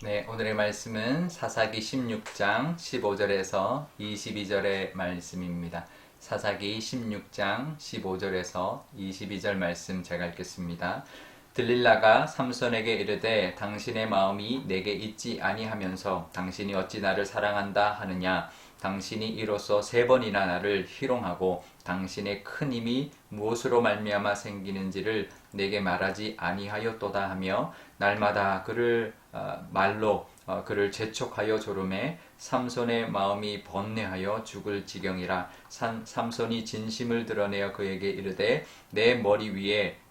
네, 오늘의 말씀은 사사기 16장 15절에서 22절의 말씀입니다. 사사기 16장 15절에서 22절 말씀 제가 읽겠습니다. 들릴라가 삼손에게 이르되 당신의 마음이 내게 있지 아니하면서 당신이 어찌 나를 사랑한다 하느냐. 당신이 이로써 3번이나 나를 희롱하고 당신의 큰 힘이 무엇으로 말미암아 생기는지를 내게 말하지 아니하였도다 하며 날마다 그를 말로 그를 재촉하여 조르매 삼손의 마음이 번뇌하여 죽을 지경이라. 삼손이 진심을 드러내어 그에게 이르되 내 머리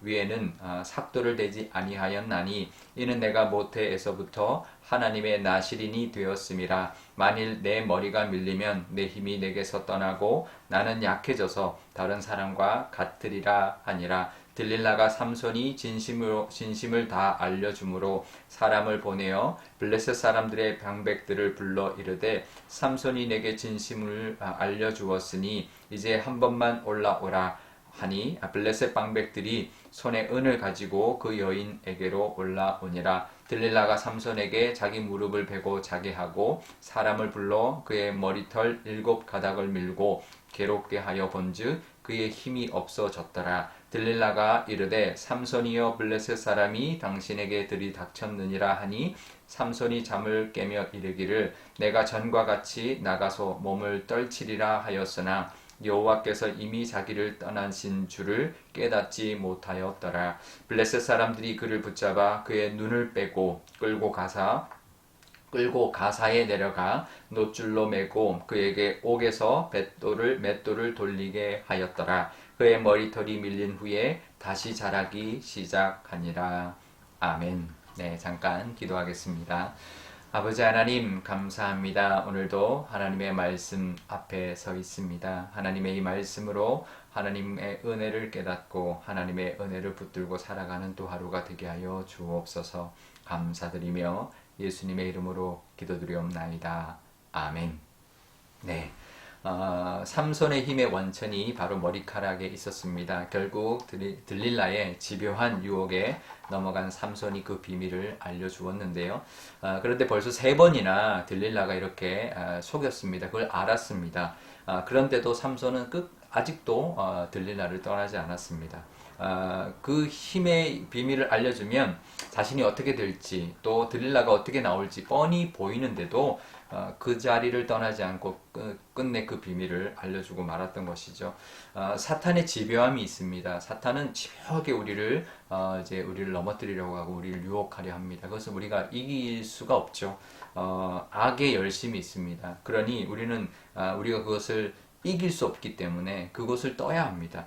위에는 삭도를 대지 아니하였나니 이는 내가 모태에서부터 하나님의 나시린이 되었음이라. 만일 내 머리가 밀리면 내 힘이 내게서 떠나고 나는 약해져서 다른 사람과 같으리라 하니라. 들릴라가 삼손이 진심을 다 알려주므로 사람을 보내어 블레셋 사람들의 방백들을 불러 이르되 삼손이 내게 진심을 알려주었으니 이제 한 번만 올라오라 하니 블레셋 방백들이 손에 은을 가지고 그 여인에게로 올라오니라. 들릴라가 삼손에게 자기 무릎을 베고 자게 하고 사람을 불러 그의 머리털 7가닥을 밀고 괴롭게 하여 본즉 그의 힘이 없어졌더라. 들릴라가 이르되 삼손이여 블레셋 사람이 당신에게 들이닥쳤느니라 하니 삼손이 잠을 깨며 이르기를 내가 전과 같이 나가서 몸을 떨치리라 하였으나 여호와께서 이미 자기를 떠나신 줄을 깨닫지 못하였더라. 블레셋 사람들이 그를 붙잡아 그의 눈을 빼고 끌고 가사에 내려가 노줄로 매고 그에게 옥에서 맷돌을 돌리게 하였더라. 그의 머리털이 밀린 후에 다시 자라기 시작하니라. 아멘. 네, 잠깐 기도하겠습니다. 아버지 하나님 감사합니다. 오늘도 하나님의 말씀 앞에 서 있습니다. 하나님의 이 말씀으로 하나님의 은혜를 깨닫고 하나님의 은혜를 붙들고 살아가는 또 하루가 되게 하여 주옵소서. 감사드리며 예수님의 이름으로 기도드리옵나이다. 아멘. 네. 삼손의 힘의 원천이 바로 머리카락에 있었습니다. 결국 들릴라의 집요한 유혹에 넘어간 삼손이 그 비밀을 알려주었는데요. 그런데 벌써 3번이나 들릴라가 이렇게 속였습니다. 그걸 알았습니다. 그런데도 삼손은 아직도 들릴라를 떠나지 않았습니다. 그 힘의 비밀을 알려주면 자신이 어떻게 될지 또 들릴라가 어떻게 나올지 뻔히 보이는데도 그 자리를 떠나지 않고 끝내 그 비밀을 알려주고 말았던 것이죠. 사탄의 집요함이 있습니다. 사탄은 집요하게 우리를 넘어뜨리려고 하고 우리를 유혹하려 합니다. 그것은 우리가 이길 수가 없죠. 악의 열심이 있습니다. 그러니 우리가 그것을 이길 수 없기 때문에 그것을 떠야 합니다.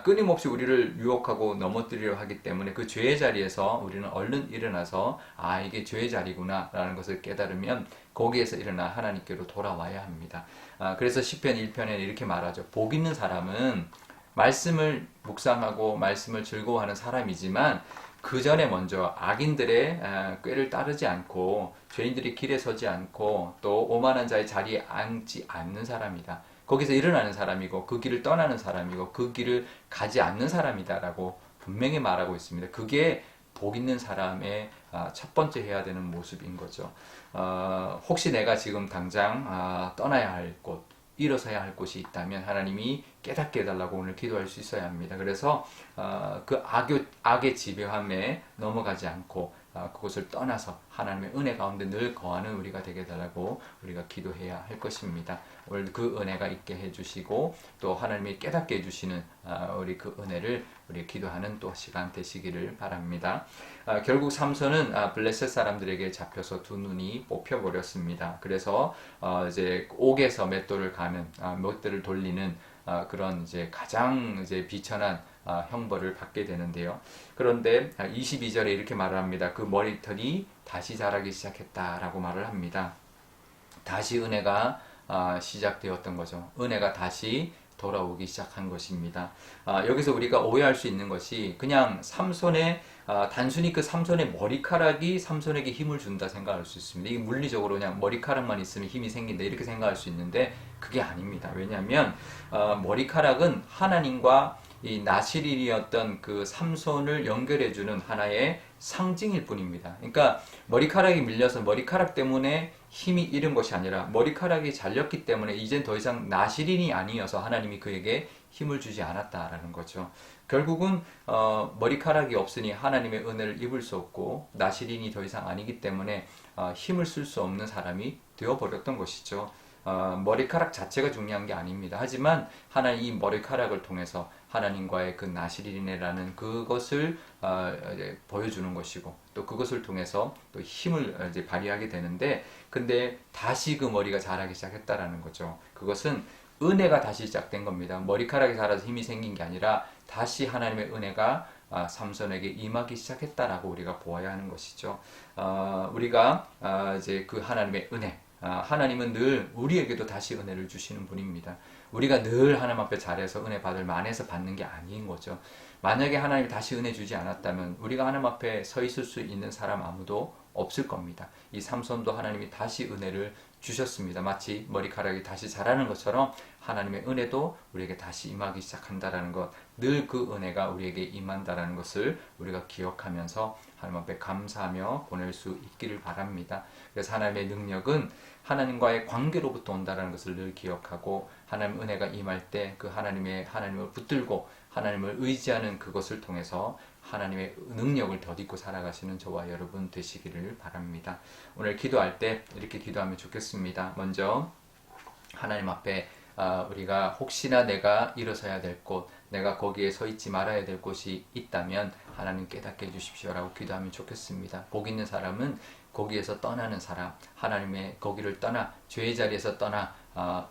끊임없이 우리를 유혹하고 넘어뜨리려 하기 때문에 그 죄의 자리에서 우리는 얼른 일어나서 이게 죄의 자리구나 라는 것을 깨달으면 거기에서 일어나 하나님께로 돌아와야 합니다. 그래서 시편 1편에 이렇게 말하죠. 복 있는 사람은 말씀을 묵상하고 말씀을 즐거워하는 사람이지만 그 전에 먼저 악인들의 꾀를 따르지 않고 죄인들이 길에 서지 않고 또 오만한 자의 자리에 앉지 않는 사람이다. 거기서 일어나는 사람이고 그 길을 떠나는 사람이고 그 길을 가지 않는 사람이다라고 분명히 말하고 있습니다. 그게 복 있는 사람의 첫 번째 해야 되는 모습인 거죠. 혹시 내가 지금 당장 떠나야 할 곳, 일어서야 할 곳이 있다면 하나님이 깨닫게 해달라고 오늘 기도할 수 있어야 합니다. 그래서 그 악의 집요함에 넘어가지 않고 그곳을 떠나서 하나님의 은혜 가운데 늘 거하는 우리가 되게 해달라고 우리가 기도해야 할 것입니다. 오늘 그 은혜가 있게 해주시고 또 하나님이 깨닫게 해주시는 우리 그 은혜를 우리 기도하는 또 시간 되시기를 바랍니다. 결국 삼손은 블레셋 사람들에게 잡혀서 두 눈이 뽑혀버렸습니다. 그래서 이제 옥에서 맷돌을 돌리는 그런 가장 비천한 형벌을 받게 되는데요. 그런데 22절에 이렇게 말을 합니다. 그 머리털이 다시 자라기 시작했다라고 말을 합니다. 다시 은혜가 시작되었던 거죠. 은혜가 다시 돌아오기 시작한 것입니다. 여기서 우리가 오해할 수 있는 것이 그냥 단순히 그 삼손의 머리카락이 삼손에게 힘을 준다 생각할 수 있습니다. 이게 물리적으로 그냥 머리카락만 있으면 힘이 생긴다 이렇게 생각할 수 있는데 그게 아닙니다. 왜냐하면 머리카락은 하나님과 이 나시린이었던 그 삼손을 연결해주는 하나의 상징일 뿐입니다. 그러니까 머리카락이 밀려서 머리카락 때문에 힘이 잃은 것이 아니라 머리카락이 잘렸기 때문에 이젠 더 이상 나시린이 아니어서 하나님이 그에게 힘을 주지 않았다라는 거죠. 결국은 머리카락이 없으니 하나님의 은혜를 입을 수 없고 나시린이 더 이상 아니기 때문에 힘을 쓸 수 없는 사람이 되어버렸던 것이죠. 머리카락 자체가 중요한 게 아닙니다. 하지만 하나님 이 머리카락을 통해서 하나님과의 그 나시린이라는 그것을 보여주는 것이고 또 그것을 통해서 또 힘을 이제 발휘하게 되는데 근데 다시 그 머리가 자라기 시작했다라는 거죠. 그것은 은혜가 다시 시작된 겁니다. 머리카락이 자라서 힘이 생긴 게 아니라 다시 하나님의 은혜가 삼손에게 임하기 시작했다라고 우리가 보아야 하는 것이죠. 우리가 이제 그 하나님의 은혜, 하나님은 늘 우리에게도 다시 은혜를 주시는 분입니다. 우리가 늘 하나님 앞에 잘해서 은혜 받을 만해서 받는 게 아닌 거죠. 만약에 하나님이 다시 은혜 주지 않았다면 우리가 하나님 앞에 서 있을 수 있는 사람 아무도 없을 겁니다. 이 삼손도 하나님이 다시 은혜를 주셨습니다. 마치 머리카락이 다시 자라는 것처럼 하나님의 은혜도 우리에게 다시 임하기 시작한다라는 것, 늘 그 은혜가 우리에게 임한다라는 것을 우리가 기억하면서 하나님 앞에 감사하며 보낼 수 있기를 바랍니다. 그래서 하나님의 능력은 하나님과의 관계로부터 온다라는 것을 늘 기억하고 하나님 은혜가 임할 때 그 하나님을 붙들고 하나님을 의지하는 그것을 통해서 하나님의 능력을 덧입고 살아가시는 저와 여러분 되시기를 바랍니다. 오늘 기도할 때 이렇게 기도하면 좋겠습니다. 먼저 하나님 앞에 우리가 혹시나 내가 일어서야 될 곳, 내가 거기에 서 있지 말아야 될 곳이 있다면 하나님 깨닫게 해주십시오라고 기도하면 좋겠습니다. 복 있는 사람은 거기에서 떠나는 사람, 하나님의 거기를 떠나 죄의 자리에서 떠나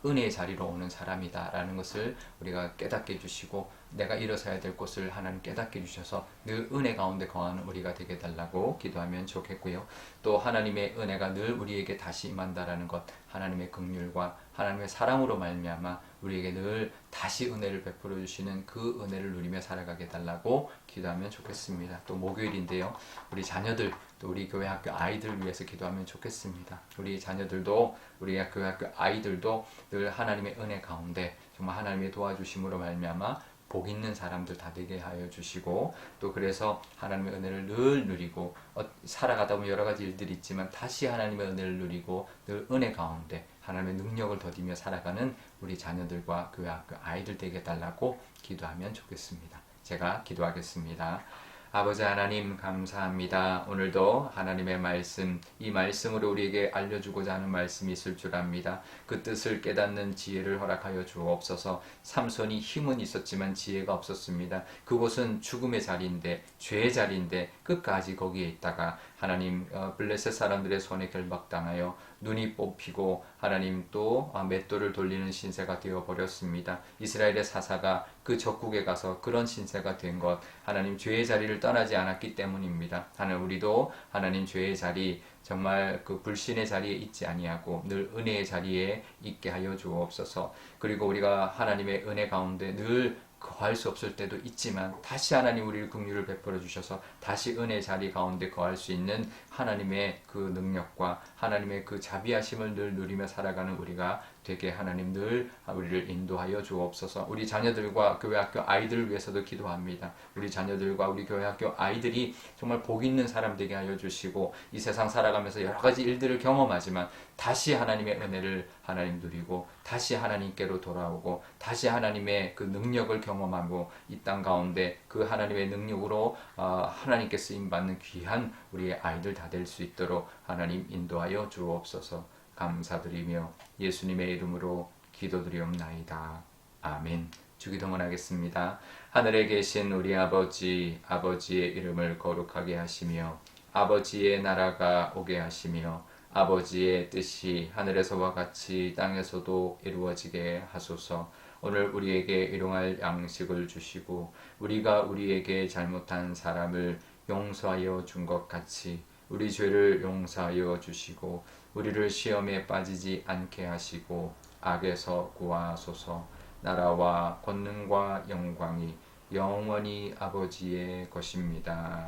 은혜의 자리로 오는 사람이다라는 것을 우리가 깨닫게 해주시고 내가 일어서야 될 곳을 하나님 깨닫게 해주셔서 늘 은혜 가운데 거하는 우리가 되게 달라고 기도하면 좋겠고요. 또 하나님의 은혜가 늘 우리에게 다시 임한다라는 것, 하나님의 긍휼과 하나님의 사랑으로 말미암아 우리에게 늘 다시 은혜를 베풀어 주시는 그 은혜를 누리며 살아가게 달라고 기도하면 좋겠습니다. 또 목요일인데요. 우리 자녀들, 또 우리 교회 학교 아이들 위해서 기도하면 좋겠습니다. 우리 자녀들도 우리 교회 학교 아이들도 늘 하나님의 은혜 가운데 정말 하나님의 도와주심으로 말미암아 복 있는 사람들 다 되게 하여 주시고 또 그래서 하나님의 은혜를 늘 누리고 살아가다 보면 여러 가지 일들이 있지만 다시 하나님의 은혜를 누리고 늘 은혜 가운데 하나님의 능력을 더디며 살아가는 우리 자녀들과 교회 학교 아이들 되게 달라고 기도하면 좋겠습니다. 제가 기도하겠습니다. 아버지 하나님 감사합니다. 오늘도 하나님의 말씀, 이 말씀으로 우리에게 알려주고자 하는 말씀이 있을 줄 압니다. 그 뜻을 깨닫는 지혜를 허락하여 주옵소서. 삼손이 힘은 있었지만 지혜가 없었습니다. 그곳은 죽음의 자리인데 죄의 자리인데 끝까지 거기에 있다가 하나님 블레셋 사람들의 손에 결박당하여 눈이 뽑히고 하나님 또 맷돌을 돌리는 신세가 되어버렸습니다. 이스라엘의 사사가 그 적국에 가서 그런 신세가 된 것 하나님 죄의 자리를 떠나지 않았기 때문입니다. 하나님 우리도 하나님 죄의 자리 정말 그 불신의 자리에 있지 아니하고 늘 은혜의 자리에 있게 하여 주옵소서. 그리고 우리가 하나님의 은혜 가운데 늘 거할 수 없을 때도 있지만 다시 하나님 우리를 긍휼을 베풀어 주셔서 다시 은혜 자리 가운데 거할 수 있는 하나님의 그 능력과 하나님의 그 자비하심을 늘 누리며 살아가는 우리가 되게 하나님 늘 우리를 인도하여 주옵소서. 우리 자녀들과 교회 학교 아이들을 위해서도 기도합니다. 우리 자녀들과 우리 교회 학교 아이들이 정말 복 있는 사람 되게 하여 주시고 이 세상 살아가면서 여러 가지 일들을 경험하지만 다시 하나님의 은혜를 하나님 누리고 다시 하나님께로 돌아오고 다시 하나님의 그 능력을 경험하고 이 땅 가운데 그 하나님의 능력으로 하나님께 쓰임받는 귀한 우리의 아이들 다 될 수 있도록 하나님 인도하여 주옵소서. 감사드리며 예수님의 이름으로 기도드리옵나이다. 아멘. 주기도문하겠습니다. 하늘에 계신 우리 아버지, 아버지의 이름을 거룩하게 하시며 아버지의 나라가 오게 하시며 아버지의 뜻이 하늘에서와 같이 땅에서도 이루어지게 하소서. 오늘 우리에게 일용할 양식을 주시고 우리가 우리에게 잘못한 사람을 용서하여 준 것 같이 우리 죄를 용서하여 주시고 우리를 시험에 빠지지 않게 하시고 악에서 구하소서. 나라와 권능과 영광이 영원히 아버지의 것입니다.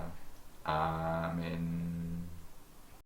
아멘.